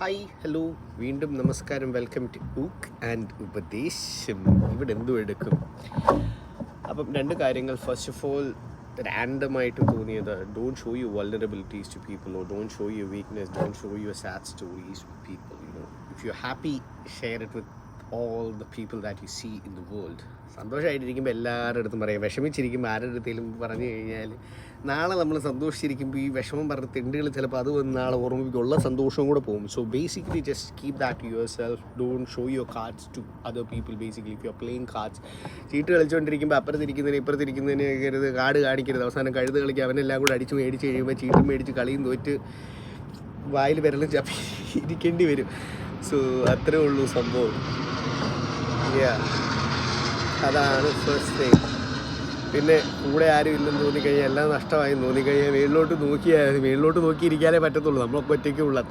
Hi hello വീണ്ടും നമസ്കാരം. Welcome to ഊക്ക് and ഉപദേശം. ഇവിടെ എന്തും എടുക്കും. അപ്പം രണ്ട് കാര്യങ്ങൾ. ഫസ്റ്റ് ഓഫ് ഓൾ, റാൻഡമായിട്ട് തോന്നിയത്, don't show your vulnerabilities to people, or don't show your weakness, don't show your sad stories to people. If you are happy, share it with all the people that you see in the world. സന്തോഷമായിട്ടിരിക്കുമ്പോൾ എല്ലാവരുടെ അടുത്തും പറയാം. വിഷമിച്ചിരിക്കുമ്പോൾ ആരുടെ അടുത്തേലും പറഞ്ഞു കഴിഞ്ഞാൽ നാളെ നമ്മൾ സന്തോഷിച്ചിരിക്കുമ്പോൾ ഈ വിഷമം പറഞ്ഞ തെണ്ടുകൾ ചിലപ്പോൾ അത് വന്ന് നാളെ ഓർമ്മിപ്പിക്കും, ഉള്ള സന്തോഷവും കൂടെ പോകും. So basically just keep that to yourself. Don't show your cards to other people. Basically if you are playing cards, ചീട്ട് കളിച്ചുകൊണ്ടിരിക്കുമ്പോൾ അപ്പുറത്തിരിക്കുന്നതിന് ഇപ്പുറത്തിരിക്കുന്നതിന് കരുത്, കാർഡ് കാണിക്കരുത്. അവസാനം കഴുത് കളിക്കുക, അവനെല്ലാം കൂടെ അടിച്ച് മേടിച്ച് കഴിയുമ്പോൾ ചീട്ടും മേടിച്ച് കളിയും തോറ്റ് വായിൽ വിരലും ചപ്പി ഇരിക്കേണ്ടി വരും. സോ അത്രേ ഉള്ളൂ സംഭവം. അതാണ് ഫസ്റ്റ് തിങ്. പിന്നെ കൂടെ ആരും ഇല്ലെന്ന് തോന്നിക്കഴിഞ്ഞാൽ, എല്ലാം നഷ്ടമായി തോന്നിക്കഴിഞ്ഞാൽ മേളിലോട്ട് നോക്കിയിരിക്കാനേ പറ്റത്തുള്ളൂ. നമ്മളൊക്കെ ഒറ്റയ്ക്കേ ഉള്ളൂ. അത്ര